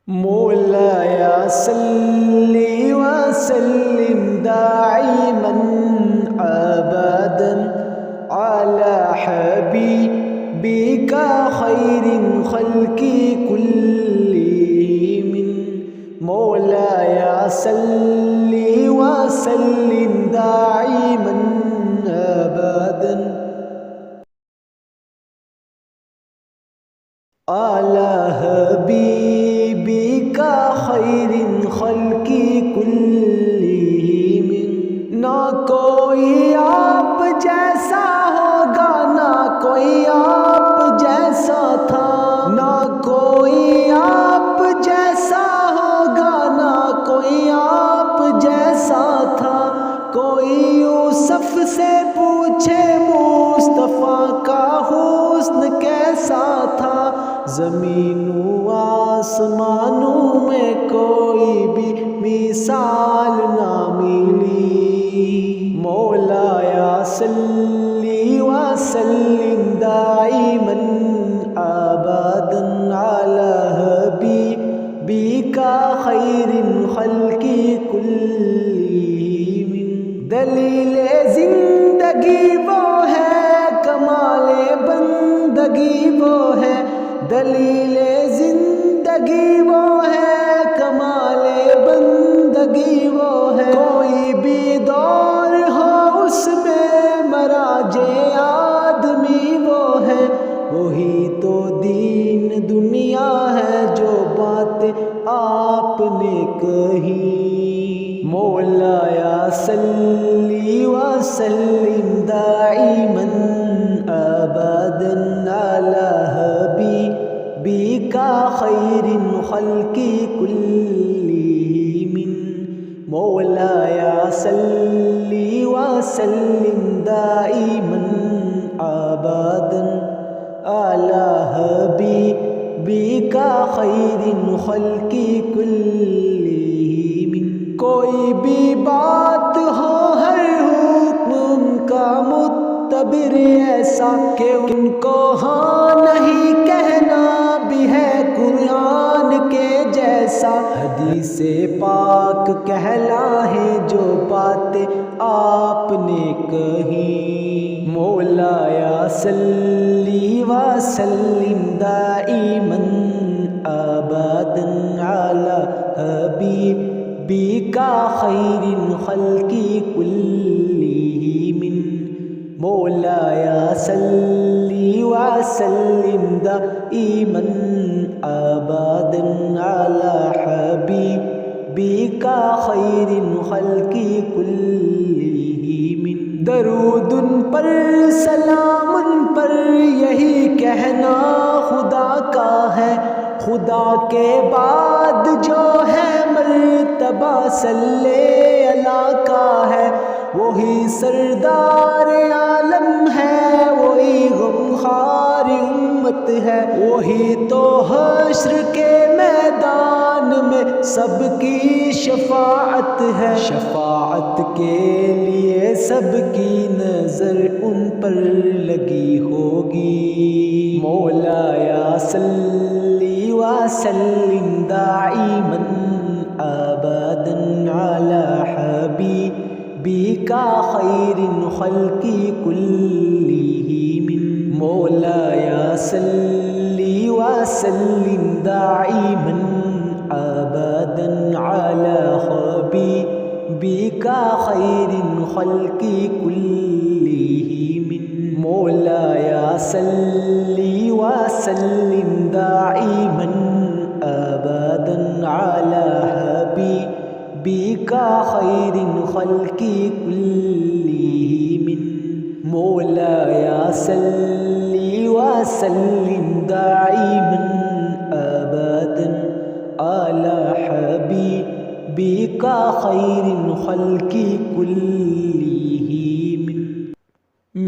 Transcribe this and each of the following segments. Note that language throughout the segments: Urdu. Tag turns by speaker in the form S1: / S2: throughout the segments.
S1: مولاي صل وسلم دائما ابدا على حبيبك خير الخلق كلهم مولاي صل وسلم دائما ابدا على حبیبک خیر الخلق کلہم نہ کوئی آپ جیسا ہوگا نہ کوئی آپ جیسا تھا نہ کوئی آپ جیسا ہوگا نہ کوئی آپ جیسا تھا کوئی یوسف سے پوچھے مصطفیٰ کا حسن کیسا تھا زمین و آسمانوں میں کوئی بھی مثال نہ ملی مولایا صلی وسلم دائما ابدا علی حبیبک خیر الخلق کلہم دلیل زندگی وہ ہے کمال بندگی وہ ہے دلیل زندگی وہ ہے کمال بندگی وہ ہے کوئی بھی دور ہو اس میں مراج آدمی وہ ہے وہی تو دین دنیا ہے جو بات آپ نے کہی مولایا صلی وسلم دائما ابدا علی حبیبک خیر الخلق کلہم مولایا صلی وسلم دائما ابدا علی حبیبک خیر الخلق کلہم کوئی بھی بات ہو ہر حکم کا متبر ایسا کہ ان کو ہاں نہیں کہنا بھی ہے قرآن کے جیسا حدیث پاک کہلا ہے جو باتیں آپ نے کہی مولایا صلی وسلم دائما ابدا علی حبیبک خیر الخلق کلہم مولایا صلی وسلم دائما ابدا علی حبیبک خیر الخلق کلہم درود ان پر سلام ان پر یہی کہنا خدا کا ہے خدا کے بعد جو ہے مرتبہ صلی اللہ کا ہے وہی سردار عالم ہے وہی غمخوار امت ہے وہی تو حشر کے میدان میں سب کی شفاعت ہے شفاعت کے لیے سب کی نظر ان پر لگی ہوگی مولایا صلی وسلم دائما ابدا علی حبیبک خیر الخلق کلہم مولایا صلی وسلم دائما ابدا علی حبیبک خیر الخلق کلہم مولایا صلی وسلم دائما ابدا علی حبیبک خیر الخلق کلہم مولایا صلی وسلم دائما ابدا علی حبیبک خیر الخلق کلہم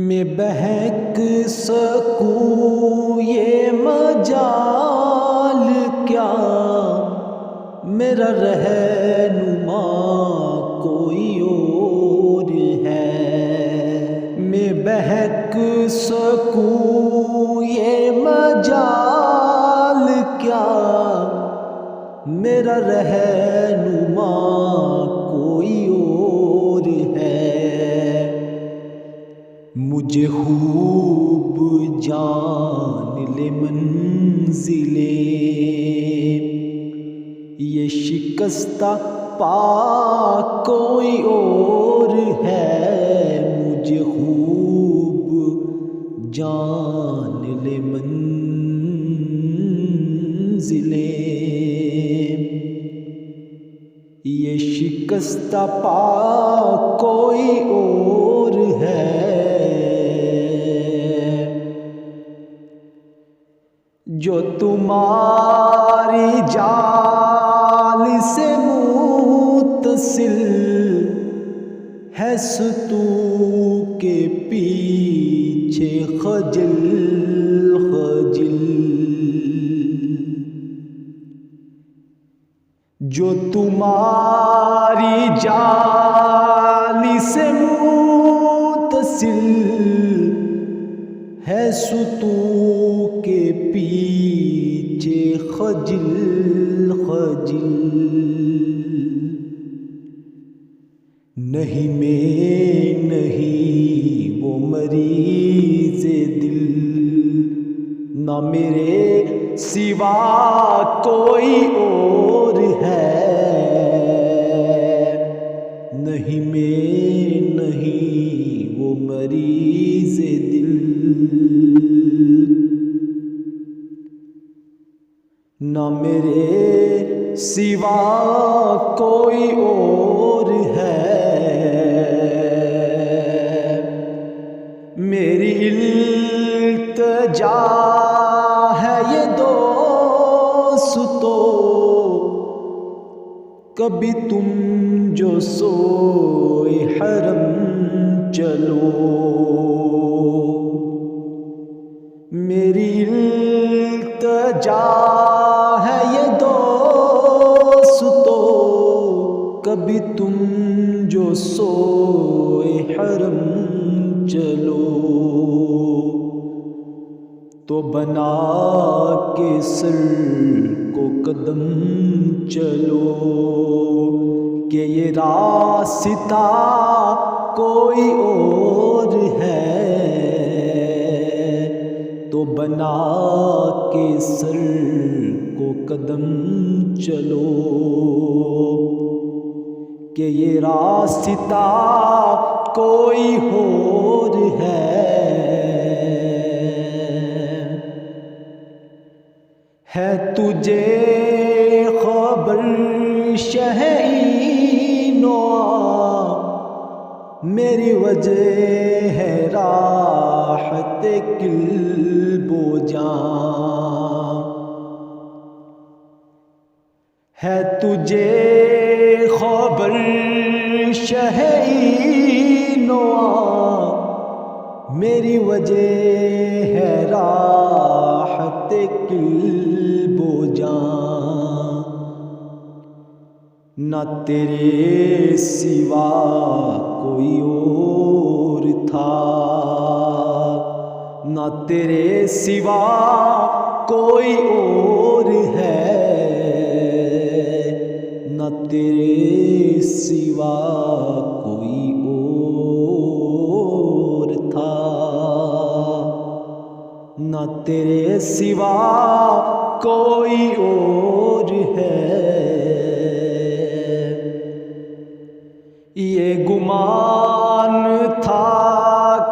S1: میں بہک سکوں یہ مجال کیا میرا رہنما کوئی اور ہے میں بہک سکوں یہ مجال کیا میرا رہنما کوئی اور ہے، مجھے خوب جان لے منزلیں، یہ شکستہ پا کوئی اور ہے، مجھے خوب جان لے منزلیں، یہ شکستہ پا کوئی اور ہے، جو تمہاری جال سے متصل ہے، ستو کے پیچھے خجل خجل، جو تمہاری جال سے متصل ہے، ستو کے پیچھے خجل خجل، نہیں میں نہیں وہ مریض دل، نہ میرے سوا کوئی اور ہے، نہیں میں نہیں وہ مریض دل، نہ میرے سوا کوئی اور ہے، میری التجا ہے یہ دوستو، کبھی تم جو سوئے حرم چلو، میری التجا ہے یہ دوستو، کبھی تم جو سوئے حرم چلو، تو بنا کے سر کو قدم چلو، کہ یہ راستہ کوئی اور ہے، تو بنا کے سر کو قدم چلو، کہ یہ راستہ کوئی اور ہے تجھے خبر شہین میری وجہ ہے راحت قلب و جان، ہے تجھے خبر شہین میری وجہ ہے راحت قلب و جان، نہ تیرے سوا کوئی اور تھا، نہ تیرے سوا کوئی اور ہے، نہ تیرے سوا کوئی اور تھا، نہ تیرے سوا کوئی اور ہے، یہ گمان تھا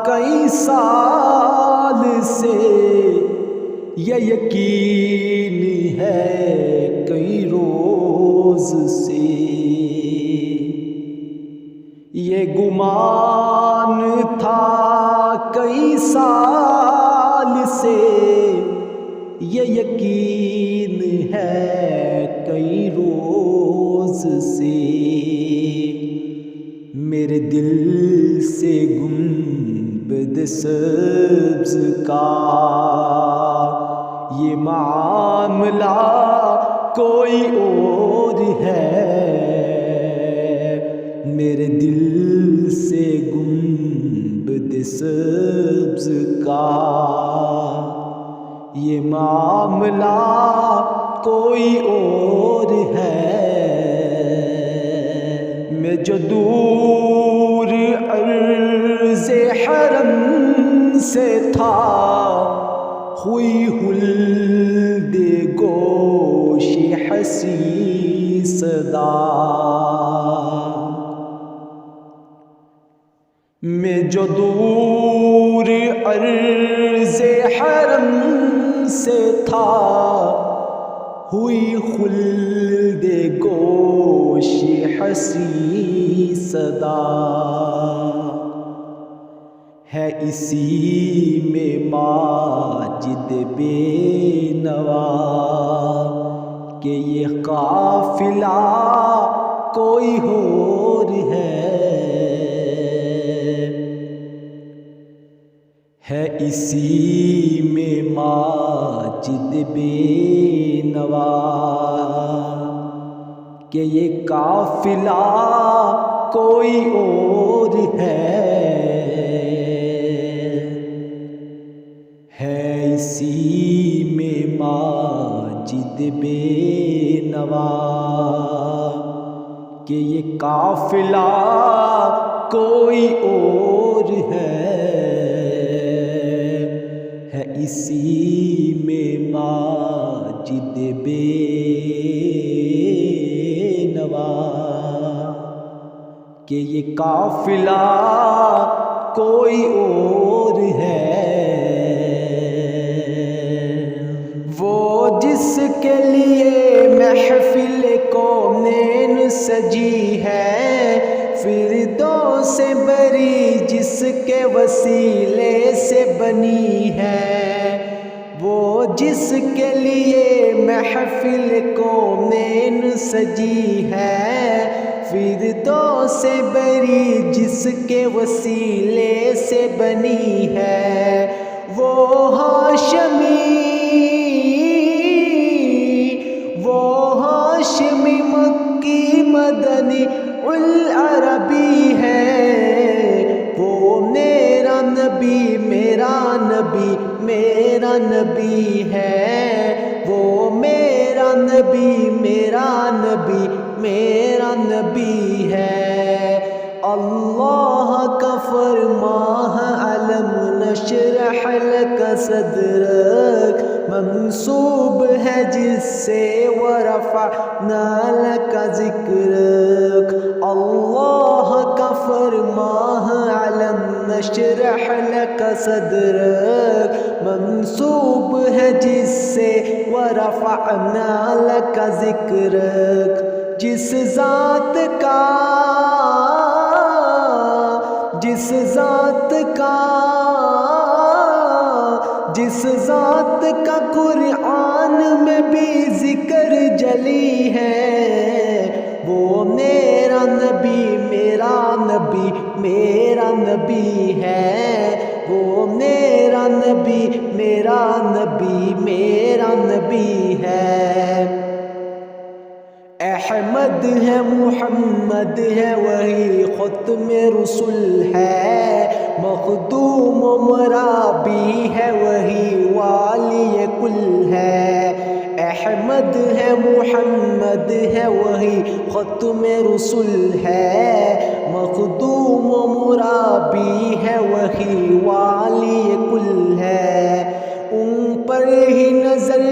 S1: کئی سال سے، یہ یقین ہے کئی روز سے، یہ گمان تھا کئی سال سے، یہ یقین ہے کئی روز سے، میرے دل سے گنبد سبز کا یہ معاملہ کوئی اور ہے، میرے دل سے گنبد سبز کا یہ معاملہ کوئی اور ہے۔ میں جو دور عرض حرم سے تھا، ہوئی خلد گوش حسی صدا۔ میں جو دور عرض حرم سے تھا، ہوئی خلد گوش حسی صدا۔ ہے اسی میں ماجد بے نوا کہ یہ قافلہ کوئی اور ہے اسی میں ماجد بے نوا کہ یہ قافلہ کوئی اور ہے اسی میں ماجد بے نوا کہ یہ قافلہ کوئی اور ہے اسی میں ماجد بے نوا کہ یہ قافلہ کوئی اور ہے۔ وہ جس کے لیے محفل کونین سجی ہے، فردوس بری جس کے وسیلے سے بنی ہے۔ وہ جس کے لیے محفل کونین سجی ہے، فردوس بری جس کے وسیلے سے بنی ہے۔ وہ ہاشمی مکی مدنی العربی ہے۔ وہ میرا نبی میرا نبی میرا نبی ہے۔ وہ میرا نبی میرا نبی میرا نبی ہے۔ اللہ کا فرمان علم نشرح لک صدرک منسوب ہے جس سے ورفعنا لک ذکرک۔ اللہ کا فرمان علم نشرح لک صدرک منسوب ہے جس سے ورفعنا لک ذکرک۔ جس ذات کا قرآن میں بھی ذکر جلی ہے، وہ میرا نبی میرا نبی میرا نبی ہے۔ وہ میرا نبی میرا نبی میرا نبی ہے۔ احمد ہے محمد ہے وہی ختم رسول ہے، مخدوم و مرابی ہے وہی والی کل ہے۔ احمد ہے محمد ہے وہی ختم رسول ہے، مخدوم و مرابی ہے وہی والی کل ہے۔ ان پر ہی نظر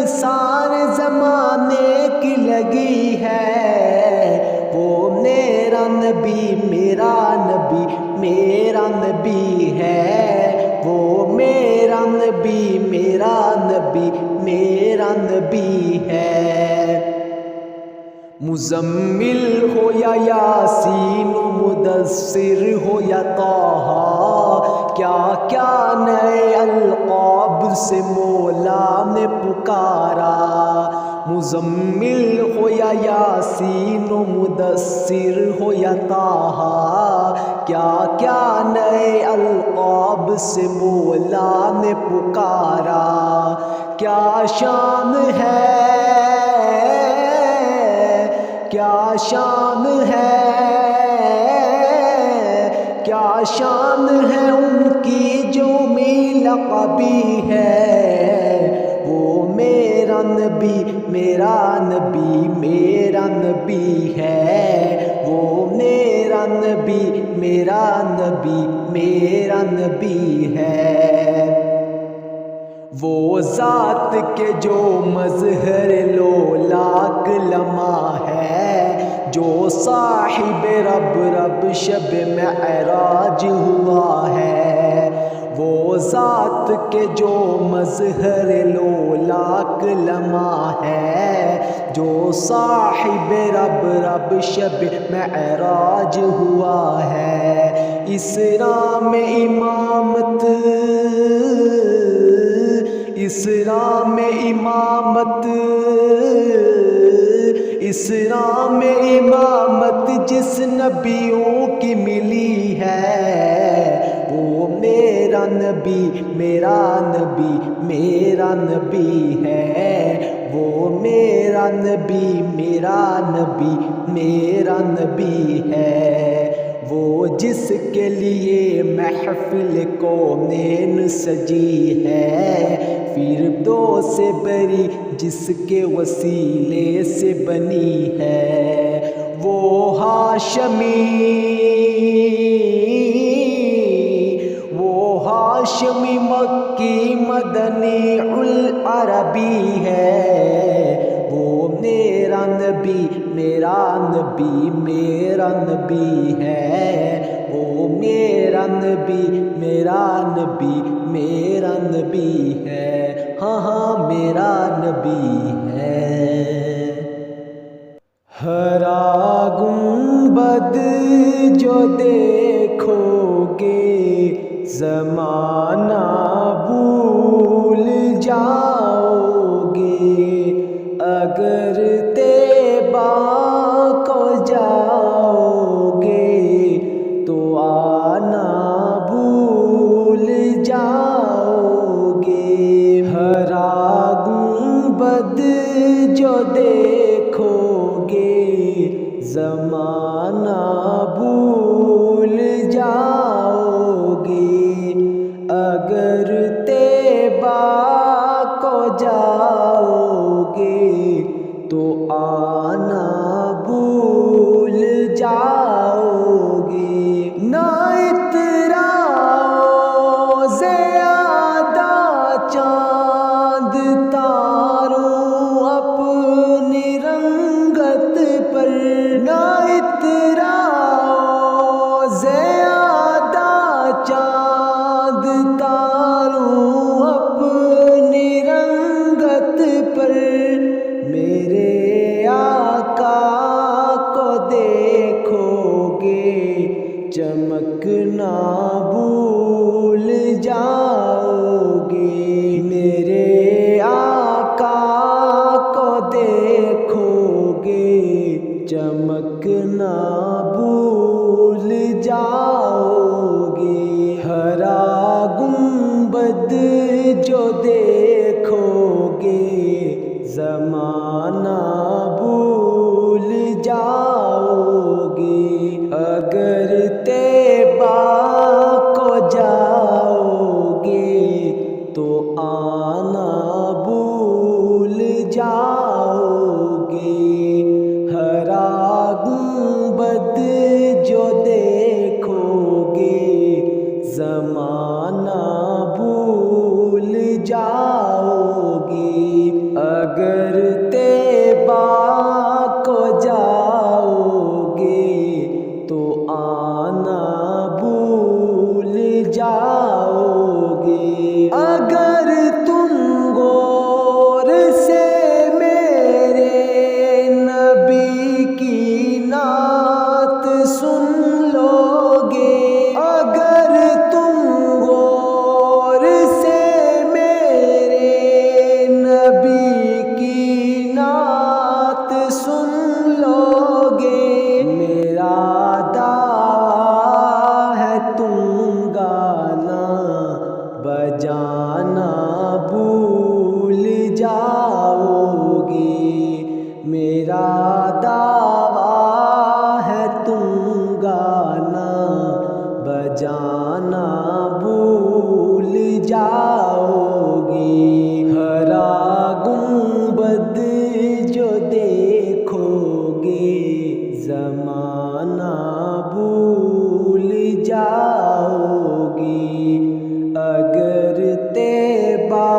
S1: سارے زمانے کی لگی ہے۔ وہ میرا نبی میرا نبی میرا نبی ہے۔ وہ میرا نبی میرا نبی میرا نبی ہے۔ مزمل ہو یا یاسین و مدثر ہو یا طٰہٰ، کیا کیا نئے القاب سے مولا نے پکارا۔ مزمل ہو یا یاسین و مدثر ہو یا طٰہٰ، کیا کیا نئے القاب سے مولا نے پکارا۔ کیا شان ہے کیا شان ہے کیا شان ہے ان کی جو لقبی ہے، وہ میرا نبی میرا نبی میرا نبی ہے، وہ میرا نبی میرا نبی میرا نبی ہے۔ وہ ذات کے جو مظہر لولاک لمحہ ہے، جو صاحب رب رب شب معراج ہوا ہے، وہ ذات کے جو مظہر لولاک لمحہ ہے، جو صاحب رب رب شب معراج ہوا ہے۔ اسراء میں امامت اسراء میں امامت اسراء میں امامت جس نبیوں کی ملی ہے، وہ میرا نبی میرا نبی میرا نبی ہے، وہ میرا نبی میرا نبی میرا نبی ہے۔ وہ جس کے لیے محفل کونین سجی ہے، فردوس بری جس کے وسیلے سے بنی ہے، وہ ہاشمی مکی مدنی العربی ہے، وہ میرا نبی میرا نبی میرا نبی ہے، وہ میرا نبی میرا نبی میرا نبی ہے، ہاں ہاں میرا نبی ہے۔ ہرا گنبد جو دیکھو گے زمانہ بھول جاؤ گے، اگر طیبہ کو جاؤ گے تو آنا بھول جاؤ گے۔ ہرا گنبد جو دیکھو گے زمانہ بھول جاؤ گے، اگر طیبہ کو جاؤ گے تو آنا بھول جاؤ گے۔ نہ اتراؤ زیادہ چاند تاروں اپنی رنگت پر، نہ اتراؤ زیادہ چاند تاروں اپنی رنگت پر، میرے آقا کو دیکھو گے چمکنا بھول جاؤ گے، میرے آقا کو دیکھو گے چمکنا بھول جاؤ گے۔ ہرا گنبد جو دیکھو گے زمانہ بھول جاؤ گے، اگر طیبہ کو جاؤ گے تو آنا بھول جاؤ گے۔ ہرا گنبد جو دیکھو گے زمانہ بھول جاؤ گے، اگر طیبہ کو جاؤ گے تو آنا بھول جاؤ گے۔ اگر تم غور سے میرے نبی کی نعت سن لو گے، اگر تم زمانہ بھول جاؤ گے، ہرا گنبد جو دیکھو گے زمانہ بھول جاؤ گے، اگر طیبہ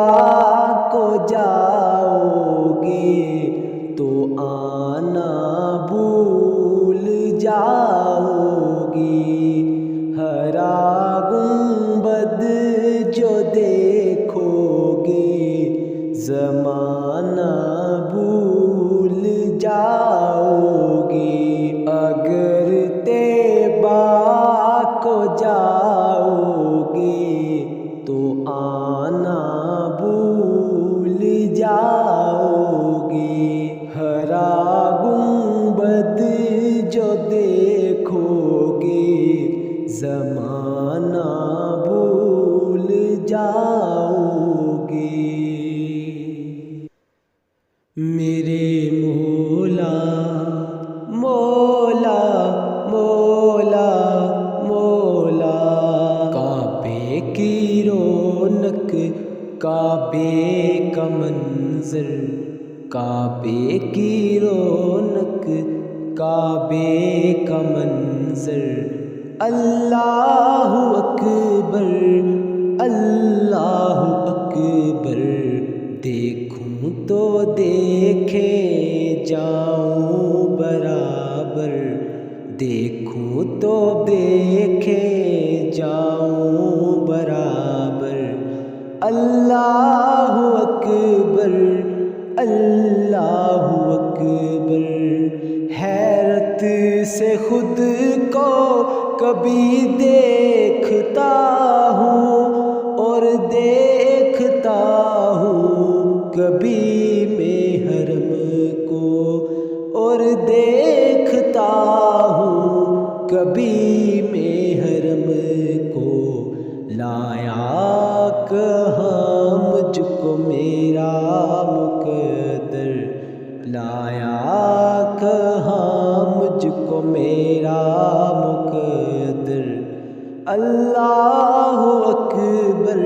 S1: کو جاؤ گے تو آنا بھول جاؤ گے، ہرا گنبد جو دیکھو گے زمانہ بھول جاؤ گے، اگر طیبہ کو جاؤ گے تو آنا بھول جاؤ گے، ہرا گنبد جو دیکھو گے زمانہ بھول جاؤ گے۔ میرے مولا مولا مولا مولا، کعبے کی رونق کعبے کا منظر، کعبے کی رونق کعبے کا منظر، اللہ اکبر اللہ اکبر، دیکھوں تو دیکھے جاؤں برابر، دیکھوں تو دیکھے جاؤں برابر، اللہ اکبر اللہ اکبر، حیرت سے خود کو کبھی دیکھتا ہوں اور دیکھتا ہوں کبھی میں حرم کو، اور دیکھتا ہوں کبھی میں حرم کو، لایا کہاں مجھ کو میرا مقدر، لایا کہاں مجھ کو میرا مقدر، اللہ اکبر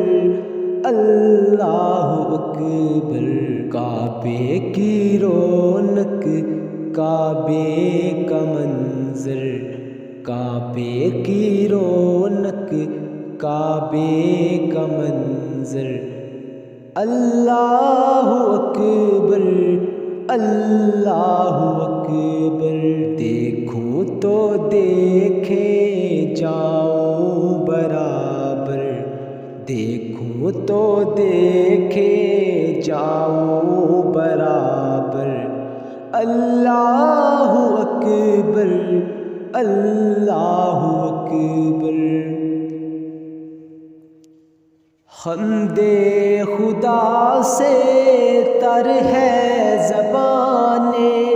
S1: اللہ اکبر، کعبے کی رونق کعبے کا منظر، کعبے کی رونق کعبے کا منظر، اللہ اکبر اللہ اکبر، دیکھوں تو دیکھے جاؤں برابر، دیکھوں تو دیکھے جاؤں برابر، اللہ اکبر اللہ اکبر، حمد خدا سے تر ہے زبانیں،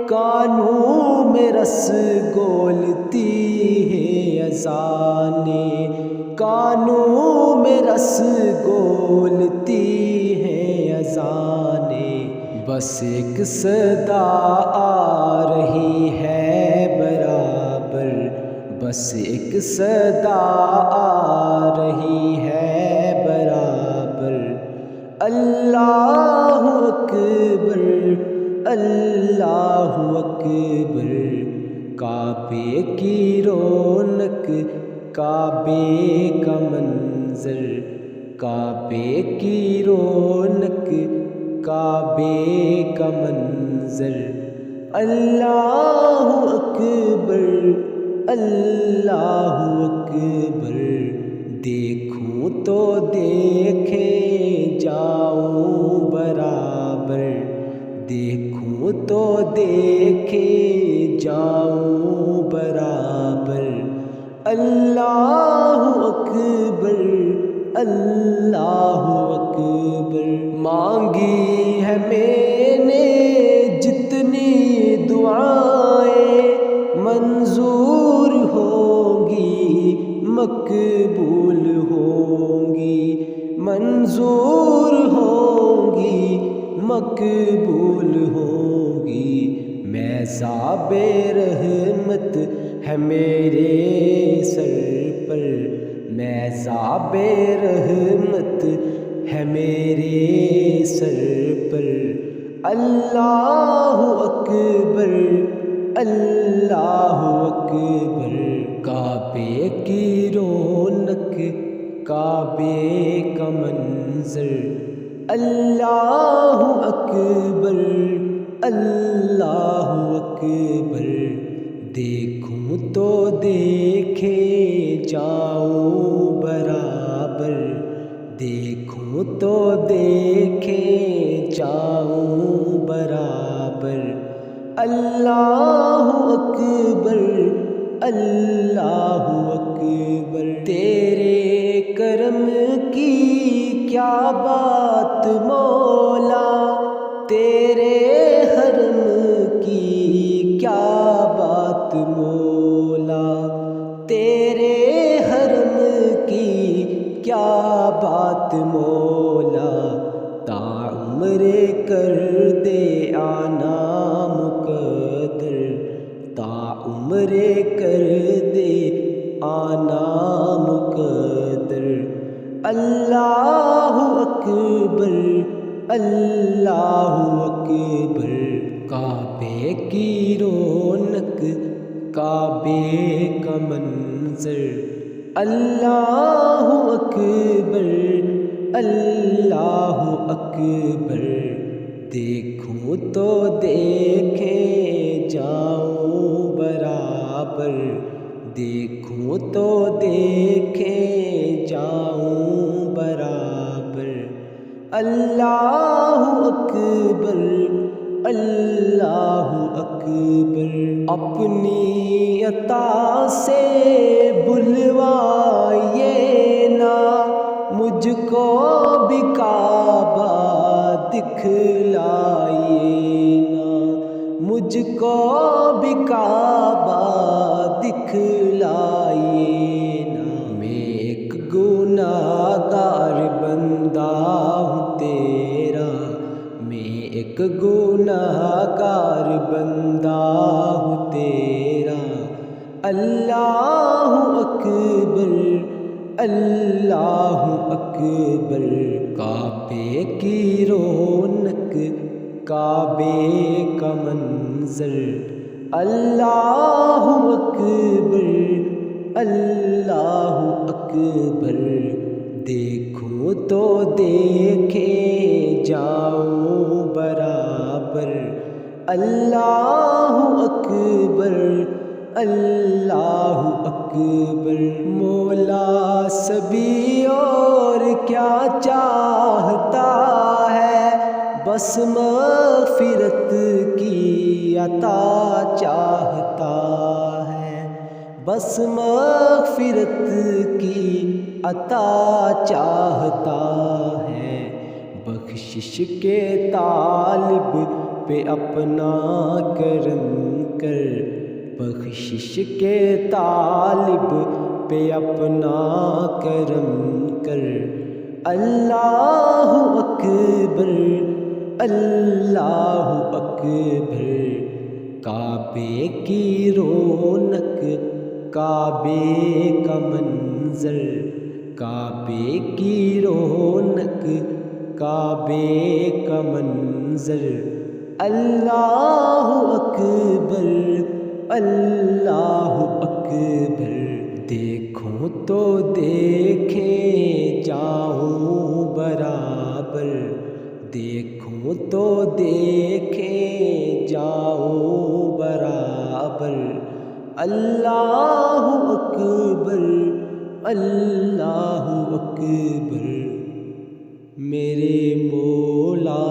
S1: کانوں میں رس گولتی ہے اذانیں، کانوں میں رس گولتی ہے اذانیں، بس ایک صدا آ رہی ہے برابر، بس ایک صدا آ رہی ہے برابر، اللہ اکبر اللہ اکبر، کعبے کی رونق کعبے کا منظر، کعبے کی رونق کعبے کا منظر، اللہ اکبر اللہ اکبر، دیکھوں تو دیکھے جاؤں برابر، دیکھوں تو دیکھے جاؤں برابر، اللہ اکبر اللہ اکبر، مانگی ہے میں نے جتنی دعائیں منظور ہوں گی مقبول ہوں گی، منظور ہوں گی مقبول ہوں گی، میزاب رحمت ہے میرے سر پر، میزاب رحمت ہے میرے سر پر۔ اللہ اکبر اللہ اکبر، کعبے کی رونق کعبے کا منظر۔ اللہ اکبر اللہ اکبر، دیکھوں تو دیکھے جاؤں برابر، دیکھوں تو دیکھے جاؤں برابر۔ اللہ اکبر اللہ اکبر، تیرے کرم کی کیا بات مولا، تیرے حرم کی کیا بات مولا، تیرے حرم کی کیا بات مولا، تا عمر کر دے آنا مقدر، تا عمر کر دے آنا مقدر۔ اللہ اکبر اللہ اکبر، کعبے کی رونق کعبے کا منظر۔ اللہ اکبر اللہ اکبر، دیکھوں تو دیکھے جاؤں برابر، دیکھوں تو دیکھے جاؤں برابر۔ اللہ اکبر اللہ اکبر، اپنی عطا سے بلوائیے نا مجھ کو بھی کعبہ دکھلائیے نا، مجھ کو بھی کعبہ دکھلائیے نا۔ میں ایک گناہگار بندہ ہوں تیرا، میں ایک گناہگار بندہ ہوں تیرا۔ اللہ اکبر اللہ اکبر، کعبے کی رونق کعبے کا منظر۔ اللہ اکبر اللہ اکبر، دیکھوں تو دیکھے جاؤں برابر۔ اللہ اکبر اللہ اکبر، مولا سبھی اور کیا چاہتا ہے، بس مغفرت کی عطا چاہتا ہے، بس مغفرت کی عطا چاہتا ہے۔ بخشش کے طالب پہ اپنا کرم کر، بخشش کے طالب پہ اپنا کرم کر۔ اللہ اکبر اللہ اکبر، کعبے کی رونق کعبے کا منظر، کعبے کی رونق کعبے کا منظر۔ اللہ اکبر اللہ اکبر، دیکھوں تو دیکھے جاؤں برابر، دیکھوں تو دیکھے جاؤں برابر۔ اللہ اکبر اللہ اکبر، میرے مولا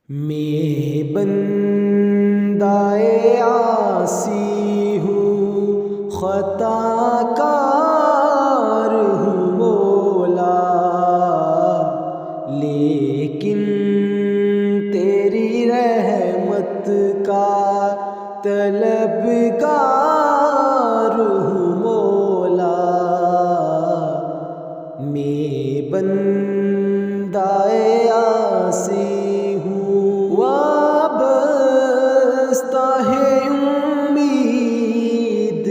S1: میں بندہ عاصی ہوں، خطا کار ہوں مولا، لیکن تیری رحمت کا طلبگار ہوں مولا۔ میں بندہ عاصی ہوں، وابستہ ہے امید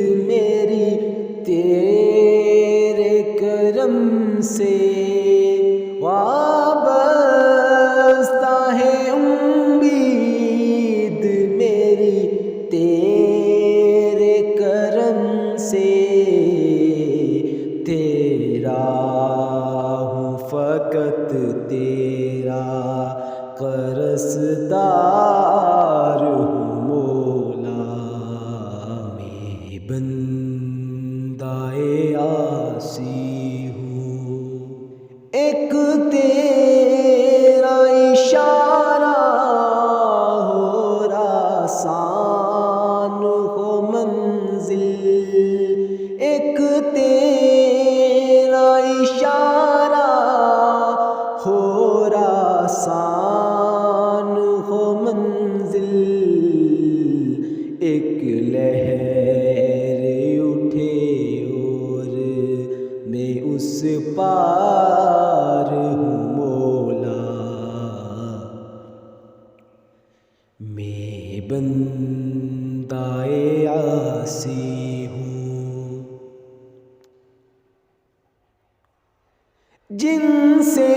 S1: سے تیرا ہوں فقط تیرا قرضدار ہوں مولا میں بندہ عاصی ہوں ایک تیرا اشارہ ہو آسان ہو منزل ایک تیرا اشارہ ہو آسان ہو منزل ایک لہر اٹھے اور میں اس پار ہوں مولا میں بندہ عاصی ہوں جن سے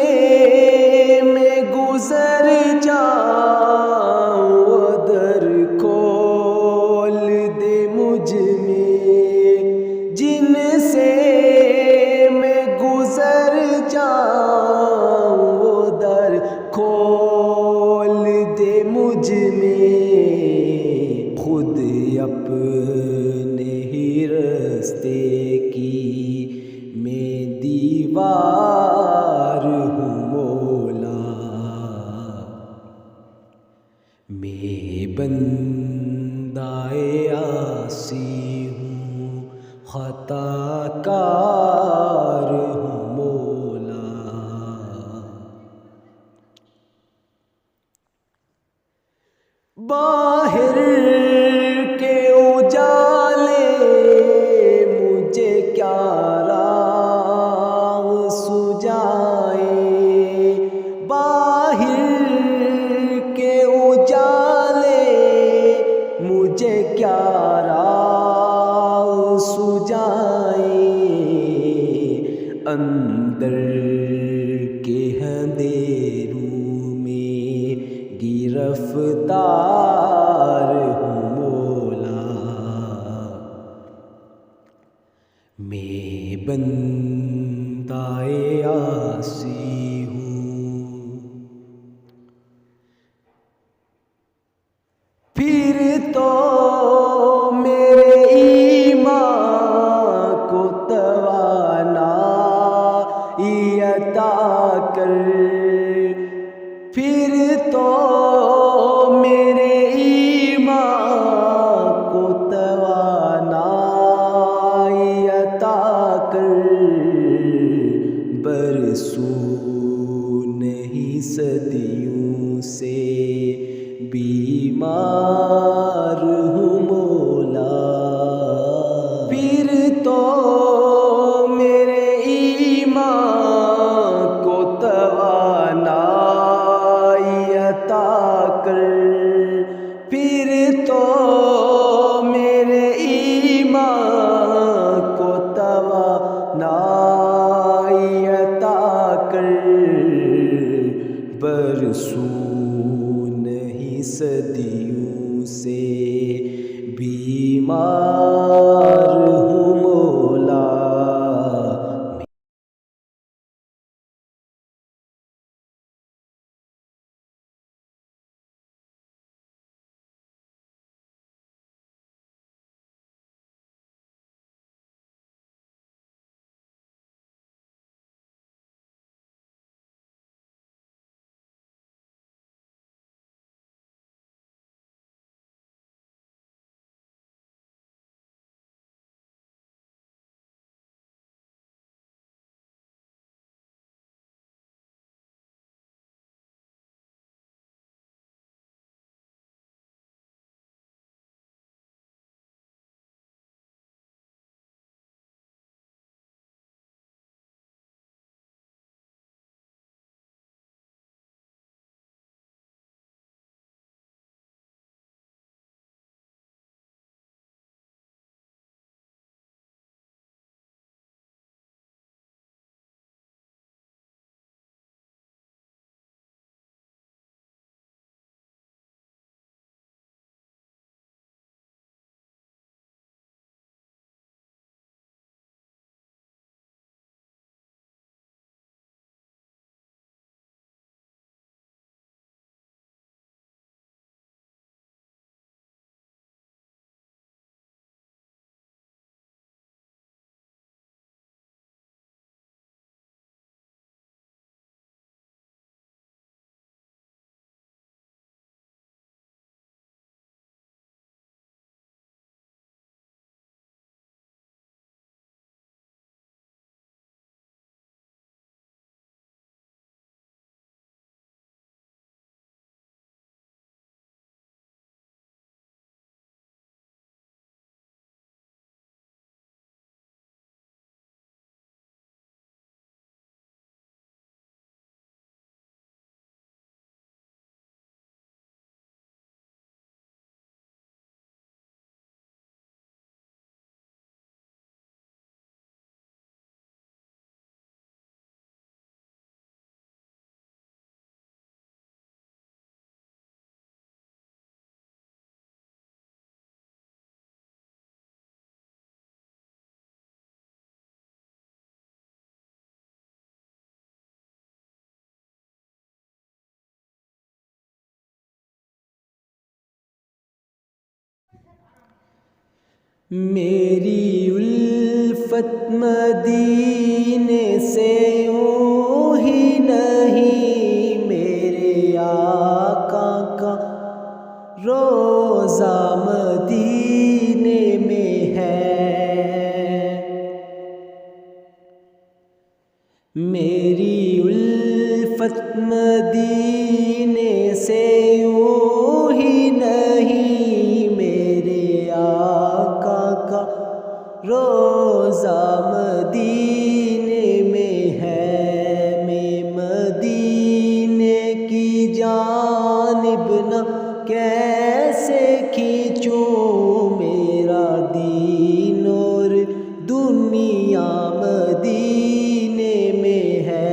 S1: میں گزر جاؤں وہ در کھول دے مجھ میں جن سے میں گزر جاؤں وہ در کھول دے مجھ میں خود اپنے ہی راستے کی میں دیوار ہوں مولا میں بندہ عاصی ہوں خطا کار ہوں مولا باہر کے اجالے مجھے کیا راہ سجائے باہر کے اجالے مجھے کیا راہ سجائے اندر کے اندھیروں میں گرفتار ہوں مولا میں بندہ عاصی ہوں پھر تو میرے ایمان کو توانائی عطا کر پھر تو میرے ایمان کو توانائی عطا کر برسوں نہیں صدیوں سے بیمار ہوں مولا پھر تو میرے ایمان کو توانائی عطا کر پھر تو میرے ایمان کو توانائی عطا کر برسوں نہیں صدیوں سے بیمار ہوں مولا میری الفت مدینے سے یوں ہی نہیں، میرے آقا کا روضہ مدینے میں ہے۔ میری الفت مدینے سے یوں ہی نہیں، میرے آقا کا روضہ مدینے میں ہے۔ میں مدینے کی جانب نہ کیسے کھینچوں، میرا دین اور دنیا مدینے میں ہے۔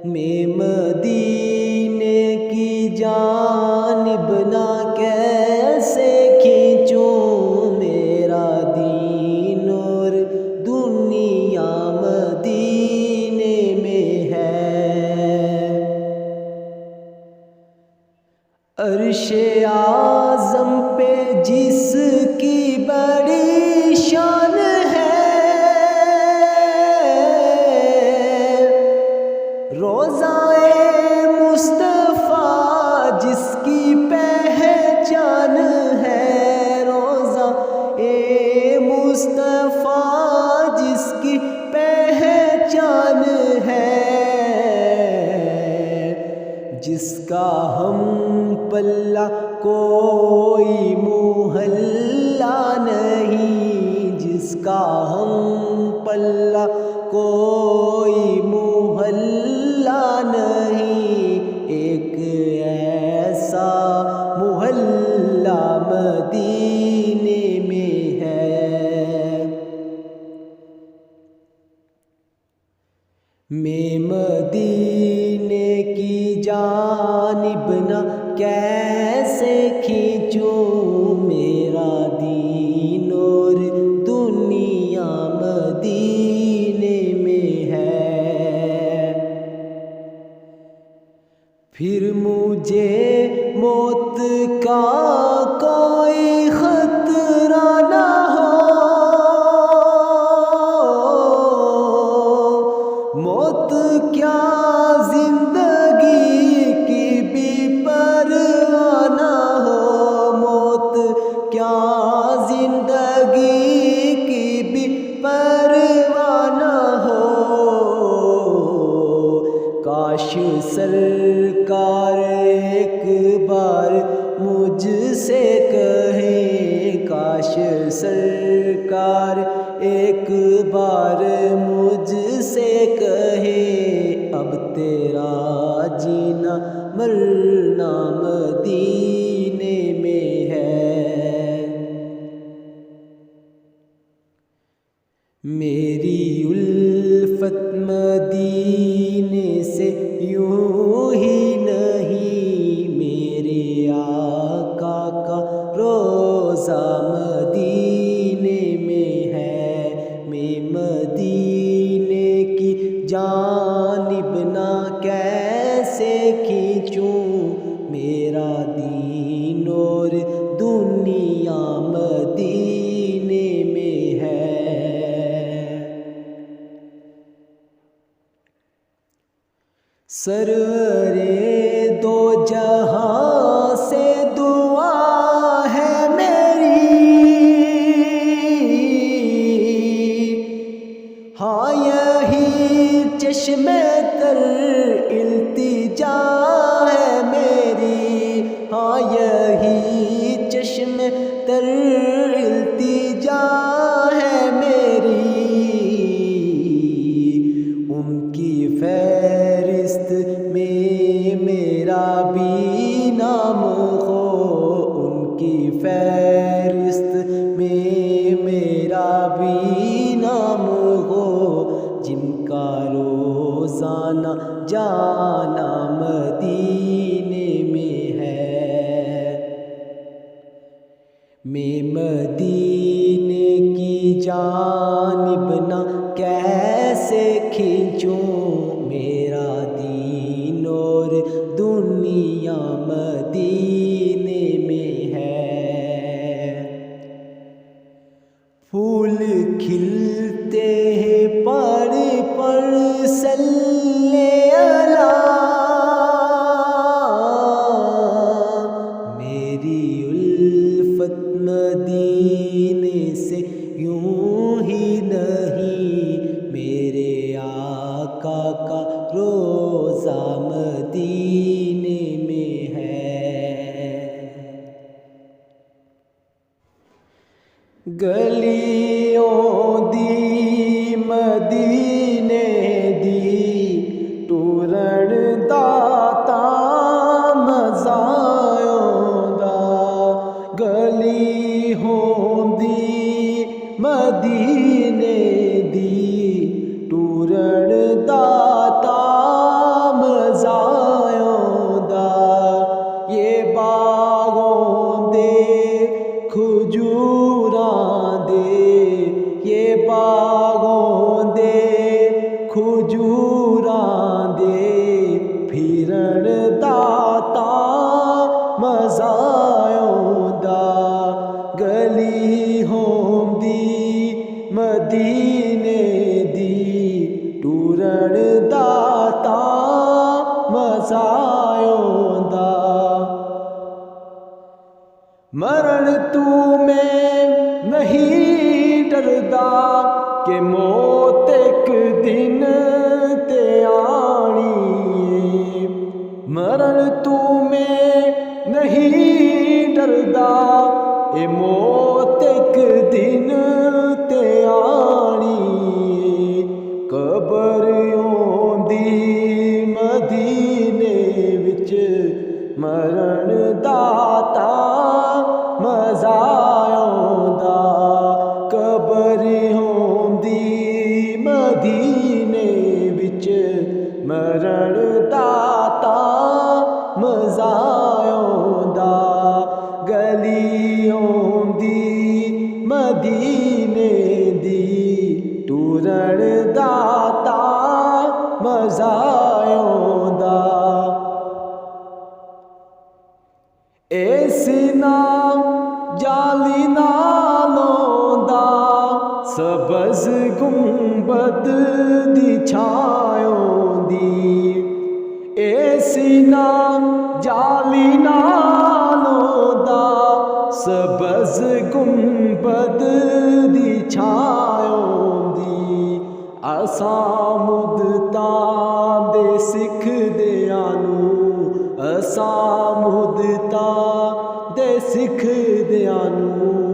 S1: میں مدینے کی جانب نہ کیسے کھینچوں، میرا دین اور دنیا مدینے میں ہے۔ عرش اعظم پہ جس کی بڑی شان ہے، روضہ مصطفیٰ جس کی پہچان ہے، روضہ مصطفیٰ جس کی پہچان ہے، جس کا ہم پلہ کوئی محلہ نہیں، جس کا ہم پلہ کوئی محلہ نہیں، ایک ایسا محلہ مدینے میں ہے۔ میں مدینے کی جانب نہ کیسے کھینچوں، میرا دین اور دنیا مدینے میں ہے۔ پھر مجھے موت کا کوئی خطرہ نہ ہو، موت کیا زندگی کی بھی پرواہ نہ ہو، موت کیا زندگی کی بھی پرواہ نہ ہو۔ کاش سرکار ایک بار مجھ سے کہیں، کاش سرکار ایک بار مجھ سے کہیں، اب تیرا جینا مرنا مدینے میں ہے۔ میری الفت مدینے سے یوں ہی نہیں، میرے آقا کا روضہ مدینے میں ہے۔ میں مدینے کی جانب نہ کیسے کھینچوں، میرا دین اور دنیا مدینے میں ہے۔ سرور دو جہاں سے دعا ہے میری، ہاں یہی چشم تر التجا ہے میری، ہاں یہی چشم تر التجا ہے میری۔ ان کی فہرست میں میرا بھی نام ہو، ان کی فہرست میں میرا بھی نام ہو، جن کا روزانہ جانا مدینے میں ہے۔ میں مدینے کی جانب نہ کیسے کھینچوں، میرا دین اور دنیا مدینے میں ہے۔ پھول کھلتے ہیں پر صلی اللہ، میری الفت مدینے سے یوں ہی نہیں، میرے آقا کا روزہ مدینے میں ہے۔ گلیوں دی مدینے دی ٹورن داتا مزایوں دا، گلی ہوندی مدینے دی ٹورن داتا مزایوں دا، یہ باغوں دے کھجوراں دے، یہ باغوں دے کھجوراں دے پھرن داتا مزایوں دا، گلی ہوندی مدینے دی ٹورن داتا مزایوں دا۔ مرن تو میں نہیں ڈردا کہ موت ایک دن تے آنی ہے، مرن تو میں نہیں ڈردا اے موت ایک دن تے آنی ہے، قبر ہوندی مدینے وچ مرن داتا مزایوں دا، قبر ہوندی مدینے وچ مرن داتا مزایوں دا، گلی ہوندی مدینے دی ٹورن داتا مزایوں دا۔ اس نام جالی نالوں دا سبز گنبد دی چھایوں دی، اس نام جالی نالوں دا سبز گنبد دی چھایوں دی، اساں مدتاں دے سکھ دیاں نوں، اساں مدتاں دے سکھ دیاں نوں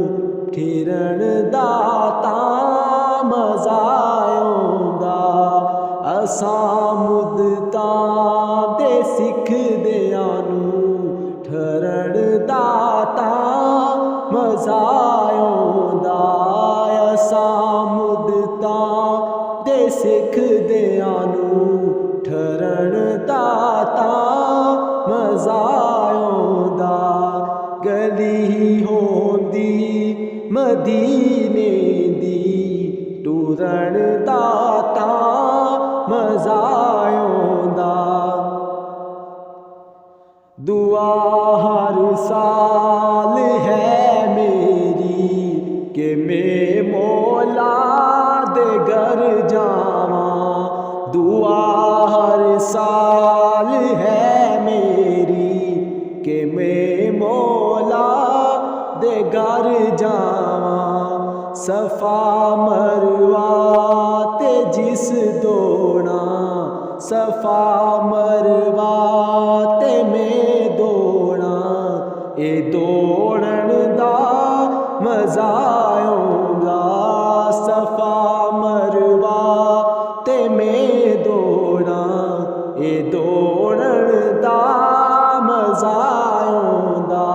S1: پھرن داتا مزایوں دا، اساں مدتاں دے سکھ دیاں نوں ٹھرن داتا مزایوں دا، اساں مدتاں دے سکھ دیاں نوں ٹھرن داتا مزایوں دا، گلی ہوندی مدینے دی ٹورن داتا مزایوں دا، دعا ہر سال ہے میری کہ میں مولا دے گھر جاواں، دعا ہر سال ہے میری کہ میں مولا دے گھر جاواں، صفا مروہ تے جس دوڑا، صفا مروہ تے میں دوڑا، اے دوڑن دا مزایوں دا، صفا مروہ تے میں دوڑا، اے دوڑن دا مزایوں دا،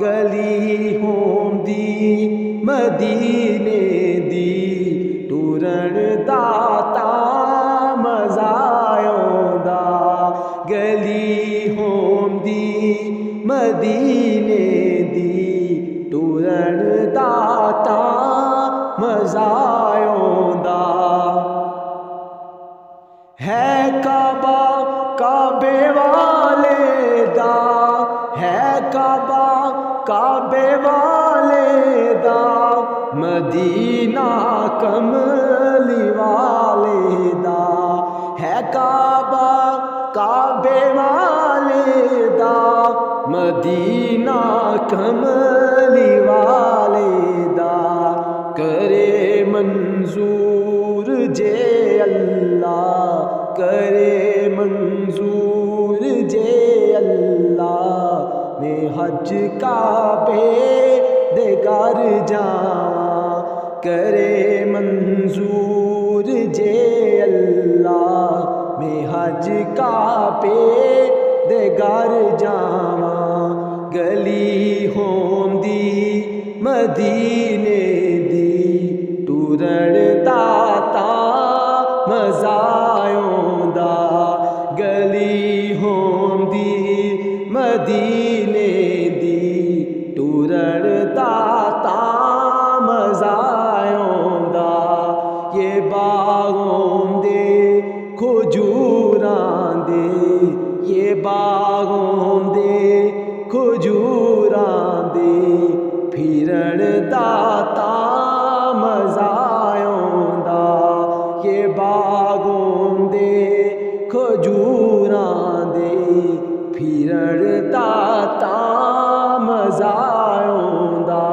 S1: گلی ہوندی مدینے دی ٹورن داتا مزایوں دا، گلی ہوندی مدینے دی ٹورن داتا مزایوں دا، ہے کعبہ کعبے والے دا، ہے کعبہ کعبے والے دا، مدینہ مدینہ کملی والے دا ہے کعبہ کعبے والے دا مدینہ کملی والے دا کرے منظور جے اللہ کرے منظور جے اللہ میں حج کعبے دے گھر جاواں کرے منظور جے اللہ میں حج کعبے دے گھر جاواں گلی ہوندی مدینے دی ٹرن داتا مزہ آوندا گلی ہوندی مدینے دی ٹرن داتا مزہ آوندا یہ باغوں دے کھجوراں دے یہ باغوں دے کھجوراں دے پھرن داتا مزہ آوندا یہ باغوں دے کھجوراں دے پھرن داتا مزہ آوندا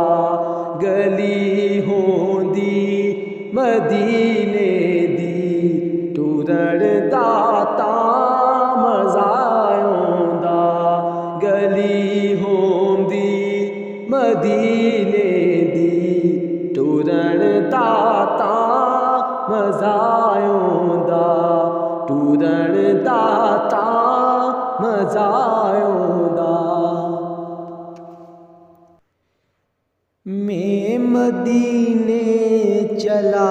S1: گلی ہوندی مدینے دی ٹرن داتا مزہ آوندا گلی ہوندی مدینے دی ٹرن داتا مزہ آوندا ٹرن داتا مزہ آوندا میں مدینے چلا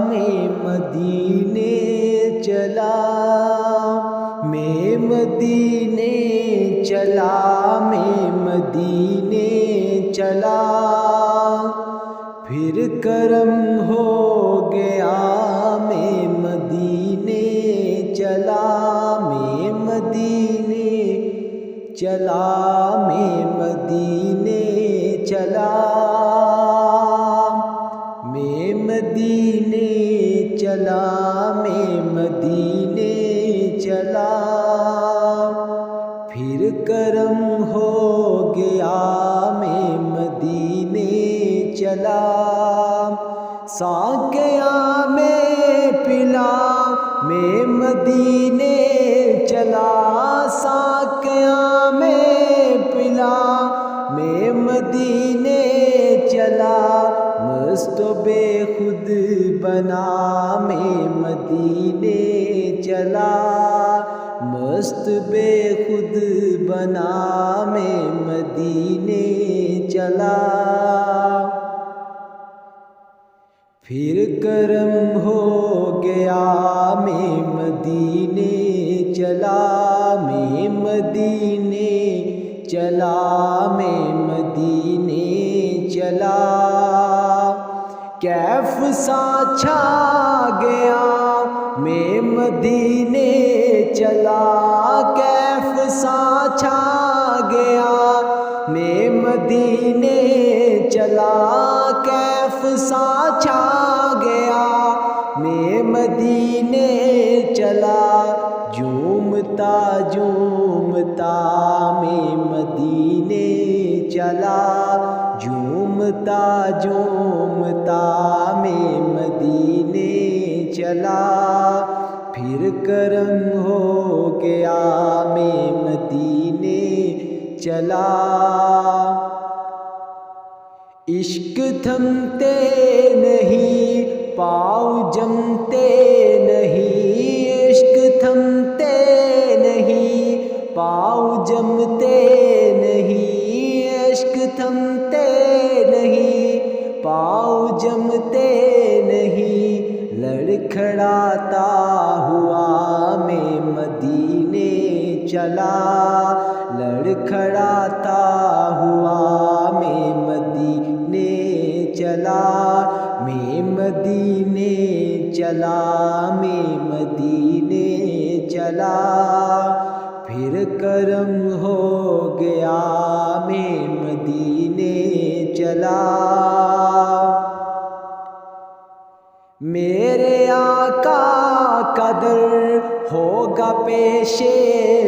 S1: میں مدینے چلا میں مدینے چلا میں مدینے چلا پھر کرم ہو گیا میں مدینے چلا میں مدینے چلا میں مدینے چلا میں مدینے چلا میں مدینے چلا پھر کرم ہو گیا میں مدینے چلا ساقیاں میں پلا میں مدینے چلا ساقیاں میں پلا میں مدینے چلا مست و بے خود بنا میں مدینے چلا مست بے خود بنا میں مدینے چلا پھر کرم ہو گیا میں مدینے چلا میں مدینے چلا میں مدینے چلا کیف سا چھا گیا میں مدینے چلا کیف سا چھا گیا میں مدینے چلا کیف سا چھا گیا میں مدینے چلا جھومتا جھومتا میں مدینے چلا جھومتا جھومتا میں مدینے چلا پھر کرم ہو گیا میں مدینے چلا عشق تھمتے نہیں پاؤں جمتے نہیں عشق تھمتے نہیں پاؤں جمتے نہیں عشق تھمتے نہیں پاؤں جمتے نہیں لڑکھڑاتا ہوا میں مدینے چلا لڑکھڑاتا ہوا میں مدینے چلا میں مدینے چلا میں مدینے چلا پھر کرم ہو گیا میں مدینے چلا میرے آقا کا در ہوگا پیش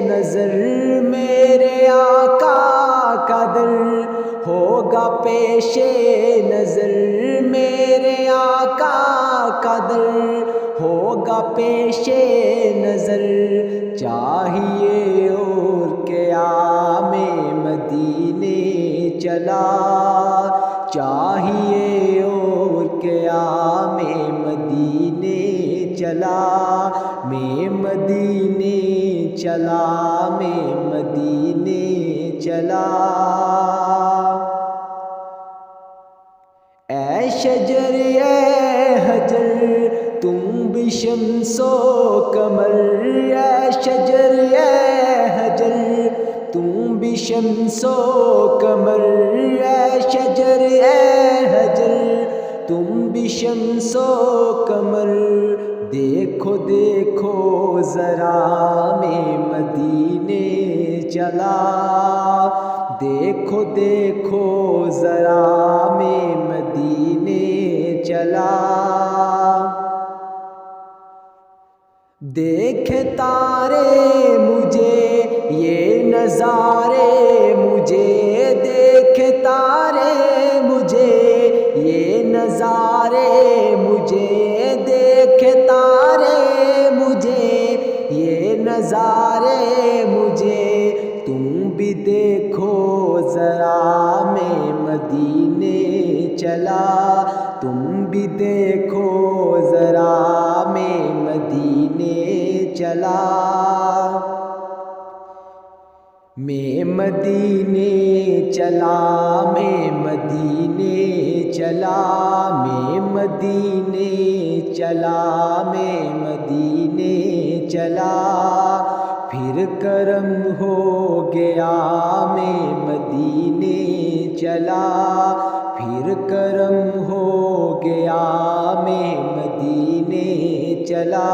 S1: نظر، میرے آقا کا در ہوگا پیش نظر، میرے آقا کا در ہوگا پیش نظر، چاہیے اور قیام مدینے چلا، چاہیے اور قیام مدینے چلا، میں مدینے چلا، میں مدینے چلا۔ اے شجر اے حجر تم بھی شمس و قمر، اے شجر اے حجر تم بھی شمس و قمر، اے شجر اے حجر تم بھی شمس و قمر، دیکھو دیکھو ذرا میں مدینے چلا، دیکھو دیکھو ذرا میں مدینے چلا۔ دیکھے تارے مجھے یہ نظارے مجھے، دیکھے تارے مجھے یہ نظارے مجھے، دیکھے تارے مجھے یہ نظارے مجھے، تم بھی دیکھو ذرا میں مدینے چلا، تم بھی دیکھو ذرا میں مدینے چلا، میں مدینے چلا، میں مدینے چلا، میں مدینے چلا، میں مدینے چلا، پھر کرم ہو گیا میں مدینے چلا، پھر کرم ہو گیا میں مدینے چلا۔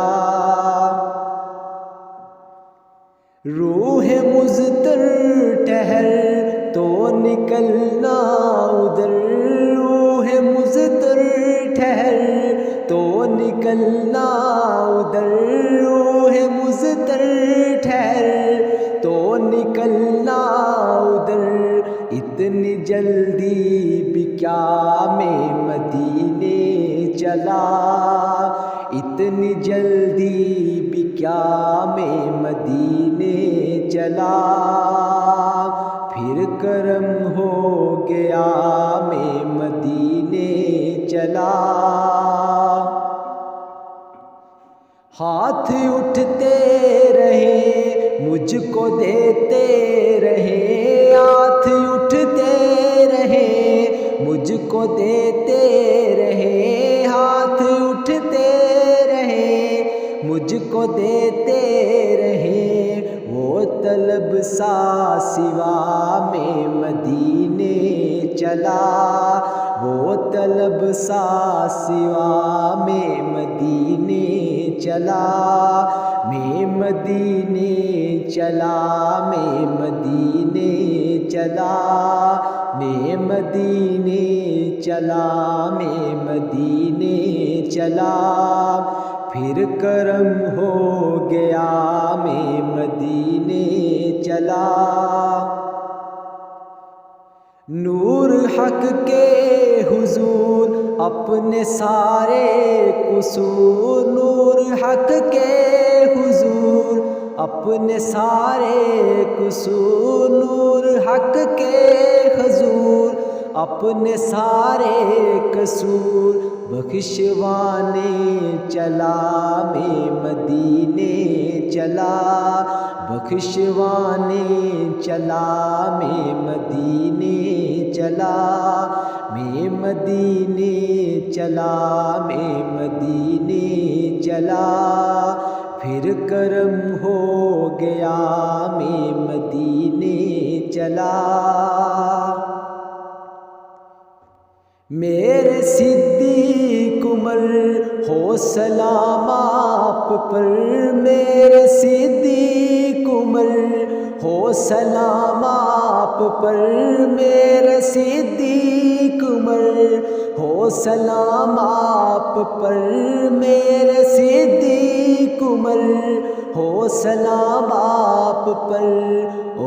S1: روح مضطر ٹھہر تو نکلنا ادھر، روح مضطر ٹھہر تو نکلنا ادھر، روح مضطر ٹھہر تو نکلنا ادھر، اتنی جلدی بھی کیا میں مدینے چلا، اتنی جلدی بھی کیا میں مدینے چلا، پھر کرم ہو گیا میں مدینے چلا۔ ہاتھ اٹھتے رہے مجھ کو دیتے رہے، ہاتھ اٹھتے رہے مجھ کو دیتے رہے، ہاتھ اٹھتے رہے مجھ کو دیتے رہے، وہ طلب سا سوا میں مدینے چلا، وہ طلب سا سوا میں مدینے چلا، میں مدینے چلا، میں مدینے چلا، میں مدینے چلا، میں مدینے چلا، پھر کرم ہو گیا میں مدینے چلا۔ نور حق کے حضور اپنے سارے قصور، نور حق کے حضور اپنے سارے قصور، نور حق کے حضور اپنے سارے قصور، بخشوانے چلا میں مدینے چلا، بخشوانے چلا میں مدینے چلا، میں مدینے چلا، میں مدینے چلا، پھر کرم ہو گیا میں مدینے چلا۔ میرے صدیق عمر ہو سلام آپ پر، میرے صدیق عمر ہو سلام آپ پر میرے صدیق عمر، ہو سلام آپ پر میرے صدیق عمر، ہو سلام آپ پر،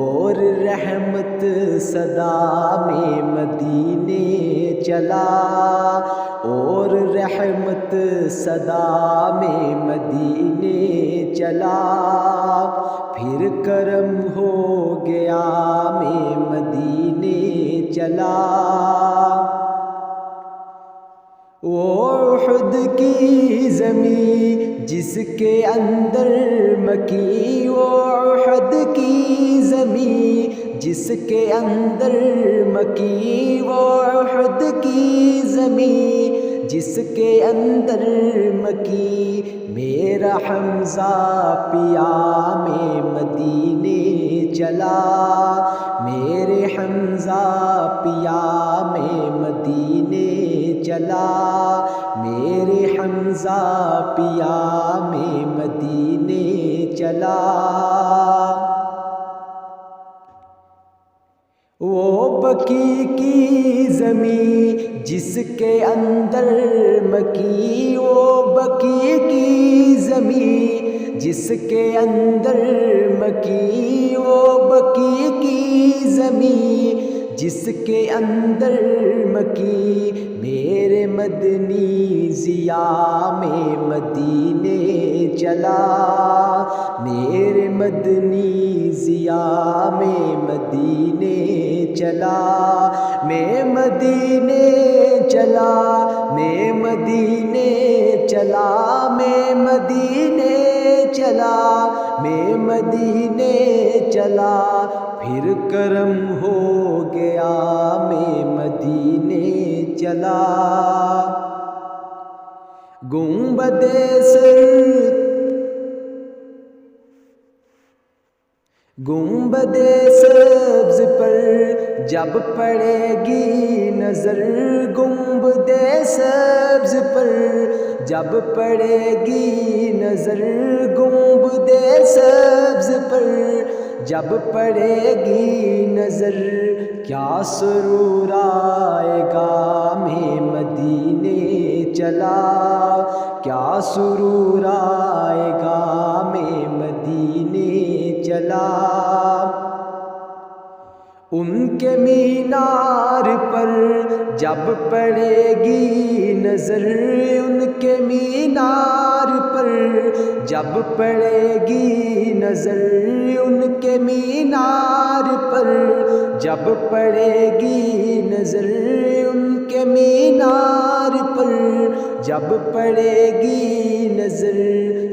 S1: اور رحمت صدا میں مدینے چلا، اور رحمت صدا میں مدینے چلا، پھر کرم ہو گیا میں مدینے چلا۔ وہ احد کی زمین جس کے اندر مکی، وہ احد کی زمین جس کے اندر مکی، وہ احد کی زمین جس کے اندر مکی، میرا حمزہ پیا میں مدینے چلا، میرے حمزہ پیا میں مدینے چلا، میرے حمزہ پیا میں مدینے چلا۔ وہ بقیع کی زمین جس کے اندر مکی، وہ بقیع کی زمین جس کے اندر مکی، وہ بقیع کی زمین جس کے اندر مکی، میرے مدنی ضیاء میں مدینے چلا، میرے مدنی ضیاء میں مدینے چلا، میں مدینے چلا، میں مدینے چلا، میں مدینے چلا، میں مدینے چلا، پھر کرم ہو گیا میں مدینے چلا۔ گنبد سر گنبد سبز پر جب پڑے گی نظر، گنبد سبز پر جب پڑے گی نظر، گنبد سبز پر جب پڑے گی نظر، کیا سرور آئے گا میں مدینے چلا، کیا سرور آئے گا میں مدینے چلا۔ ان کے مینار پر جب پڑے گی نظر، ان کے مینار پر جب پڑے گی نظر، ان کے مینار پر جب پڑے گی نظر، ان کے مینار پر جب پڑے گی نظر،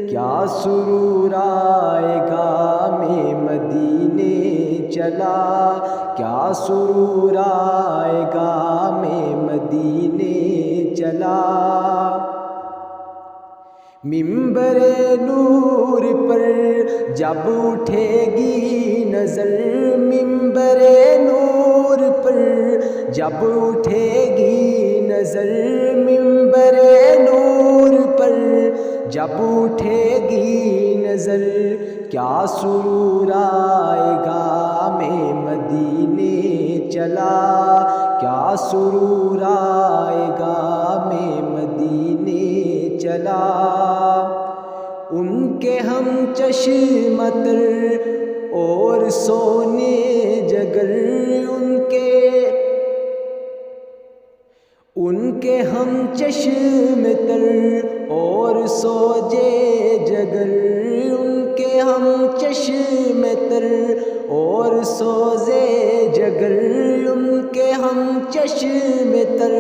S1: کیا سرور آئے گا میں مدینے چلا، کیا سرور آئے گا میں مدینے چلا۔ منبر نور پر جب اٹھے گی نظر، منبر نور پر جب اٹھے گی نظر، منبر نور پر جب اٹھے گی نظر، کیا سرور آئے گا میں مدینے چلا، کیا سرور آئے گا میں مدینے چلا۔ ان کے ہم چشم تر اور سونے جگر، ان کے ہم چشم تر اور سوجے جگر، ان کے ہم چشم تر اور سوزے جگر، ان کے ہم چشم تر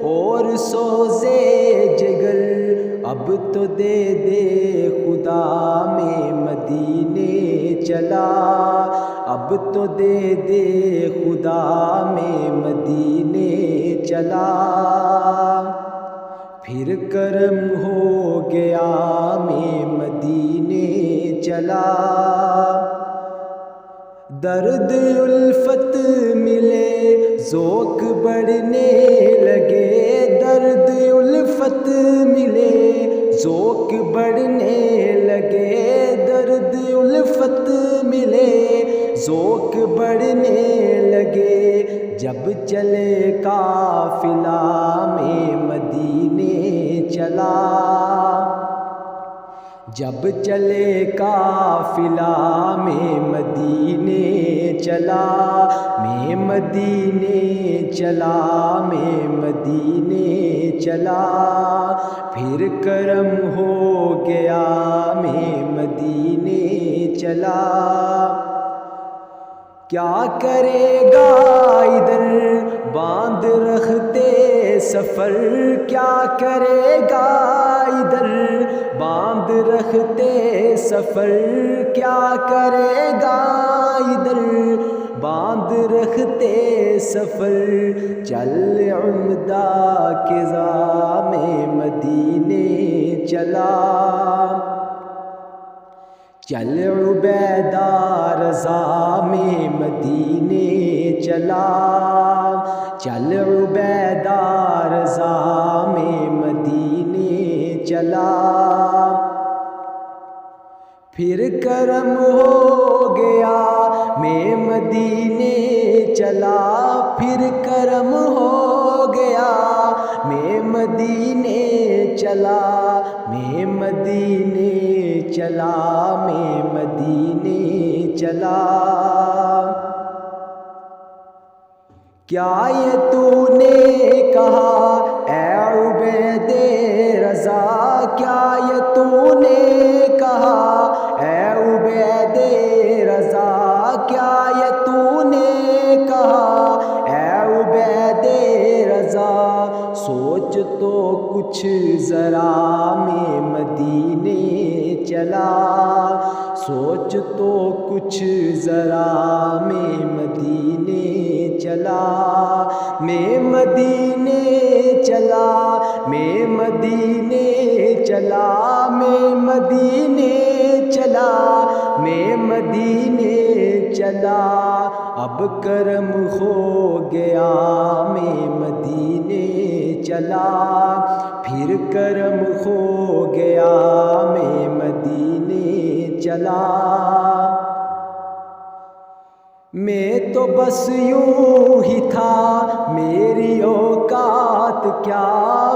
S1: اور سوزے جگر، اب تو دے دے خدا میں مدینے چلا، اب تو دے دے خدا میں مدینے چلا، پھر کرم ہو گیا میں مدینے چلا۔ درد الفت ملے ذوق بڑھنے لگے، درد الفت ملے ذوق بڑھنے لگے، درد الفت ملے چلے قافلہ میں مدینے چلا، جب چلے قافلہ میں مدینے چلا، میں مدینے چلا، میں مدینے چلا، پھر کرم ہو گیا میں مدینے چلا۔ کیا کرے گا ادھر باندھ رکھتے سفر، کیا کرے گا ادھر باندھ رکھتے سفر، کیا کرے گا ادھر باندھ رکھتے سفر، چل عمدہ کے زام مدینے چلا، چل عبیدہ رضا میں مدینے چلا، چل عبیدہ رضا میں مدینے چلا، پھر کرم ہو گیا میں مدینے چلا، پھر کرم ہو گیا میں مدینے چلا، میں مدینے چلا، میں مدینے چلا۔ کیا یہ تو نے کہا اے عبید رضا، کیا یہ تو نے کہا اے عبید رضا، کیا یہ تو نے کہا اے عبید رضا، سوچ تو کچھ ذرا میں مدینے چلا، سوچ تو کچھ ذرا میں مدینے چلا، میں مدینے چلا، میں مدینے چلا، میں مدینے چلا، میں مدینے چلا، اب کرم ہو گیا میں مدینے چلا، پھر کرم ہو گیا میں مدینے چلا۔ میں تو بس یوں ہی تھا میری اوقات کیا،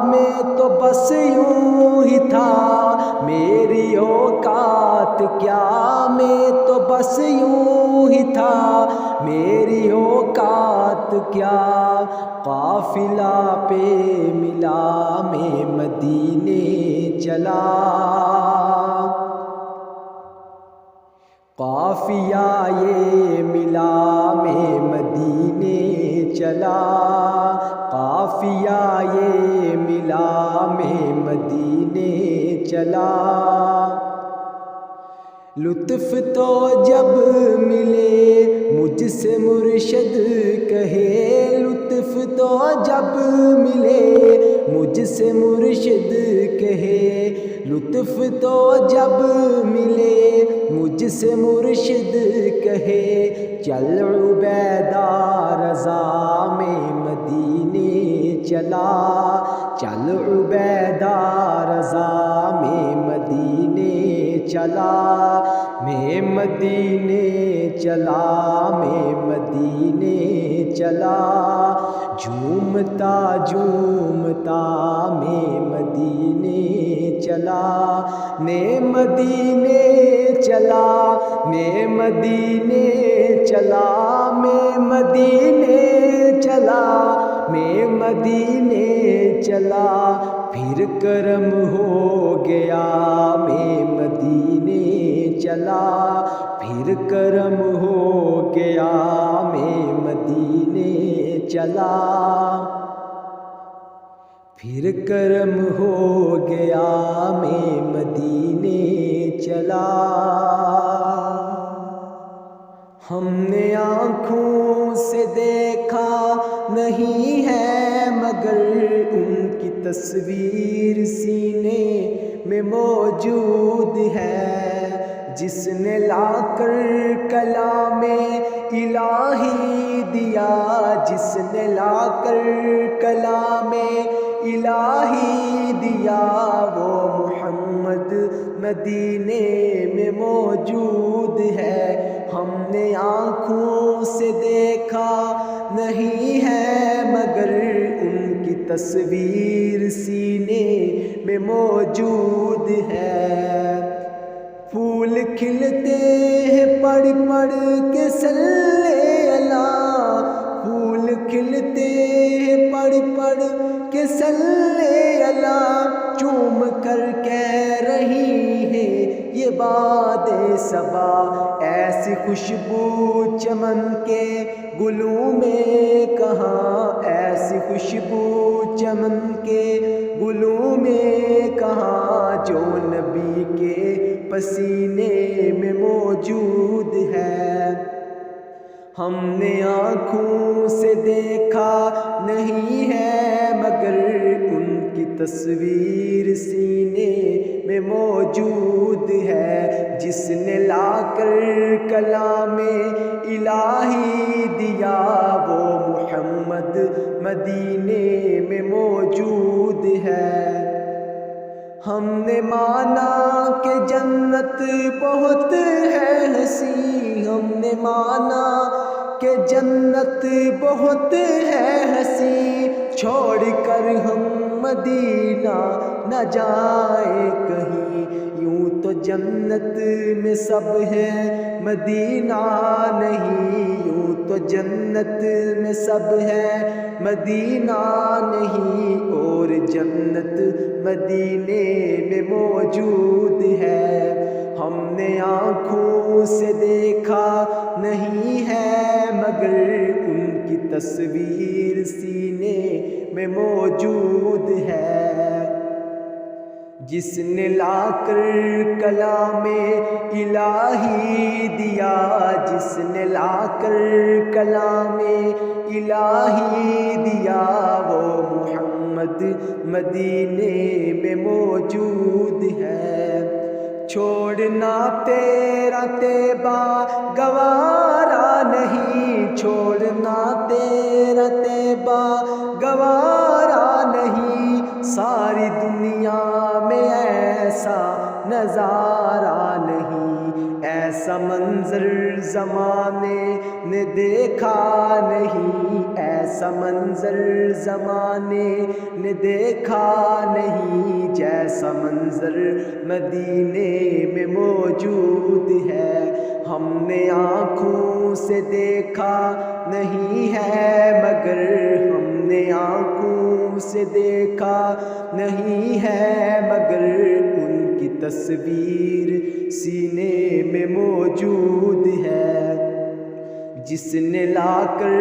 S1: میں تو بس یوں ہی تھا میری اوقات کیا، میں تو بس یوں ہی تھا میری اوقات کیا، قافلہ پہ ملا میں مدینے چلا، قافیہ یہ ملا میں مدینے چلا، قافیہ یہ ملا میں مدینے چلا، لطف تو جب ملے مجھ سے مرشد کہے، لطف تو جب ملے مجھ سے مرشد کہے، لطف تو جب ملے مجھ سے مرشد کہے، چل عبیدہ رضا میں مدینے چلا، چل عبیدہ رضا میں مدینے چلا، میں مدینے چلا، میں مدینے چلا، جھومتا جھومتا میں مدینے چلا، میں مدینے چلا، میں مدینے چلا، میں مدینے چلا، میں مدینے چلا، پھر کرم ہو گیا میں مدینے چلا، پھر کرم ہو گیا میں مدینے چلا، پھر کرم ہو گیا میں مدینے چلا۔ ہم نے آنکھوں سے دیکھا نہیں ہے مگر ان کی تصویر سینے میں موجود ہے، جس نے لا کر کلام الہی دیا، جس نے لا کر کلام الہی دیا، وہ محمد مدینے میں موجود ہے۔ ہم نے آنکھوں سے دیکھا نہیں ہے مگر ان کی تصویر سینے میں موجود ہے۔ پھول کھلتے ہیں پڑھ پڑھ کے صلی اللہ، پھول کھلتے ہیں پڑھ پڑھ کے صلی اللہ، چوم کر کہہ رہی ہے یہ باد صبا، ایسی خوشبو چمن کے گلوں میں کہاں، ایسی خوشبو چمن کے گلوں میں کہاں، جو نبی کے پسینے میں موجود ہے۔ ہم نے آنکھوں سے دیکھا نہیں ہے مگر ان کی تصویر سینے میں موجود ہے۔ جس نے لا کر کلام الہی دیا وہ محمد مدینے میں موجود ہے۔ ہم نے مانا کہ جنت بہت ہے ہنسی، ہم نے مانا کہ جنت بہت ہے ہنسی، چھوڑ کر ہم مدینہ نہ جائیں کہیں، یوں تو جنت میں سب ہے مدینہ نہیں، یوں تو جنت میں سب ہے مدینہ نہیں، اور جنت مدینے میں موجود ہے۔ ہم نے آنکھوں سے دیکھا نہیں ہے مگر ان کی تصویر سینے میں موجود ہے۔ جس نے لا کر کلام الہی دیا، جس نے لا کر کلام الہی دیا وہ محمد مدینے میں موجود ہے۔ چھوڑنا تیرا طیبہ گوارا نہیں، چھوڑنا تیرا طیبہ گوارا نہیں، ساری دنیا میں ایسا نظارہ نہیں، ایسا منظر زمانے نے دیکھا نہیں، ایسا منظر زمانے نے دیکھا نہیں، جیسا منظر مدینے میں موجود ہے۔ ہم نے آنکھوں سے دیکھا نہیں ہے مگر ہم نے آنکھوں سے دیکھا نہیں ہے مگر ان کی تصویر سینے میں موجود ہے۔ جس نے لا کر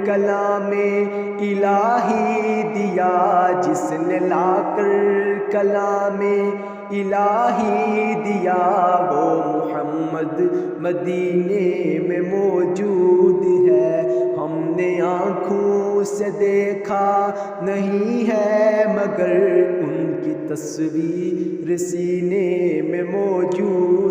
S1: کلام الہی دیا، جس نے لا کر کلام الہی دیا وہ محمد مدینے میں موجود ہے۔ ہم نے آنکھوں سے دیکھا نہیں ہے مگر ان کی تصویر سینے میں موجود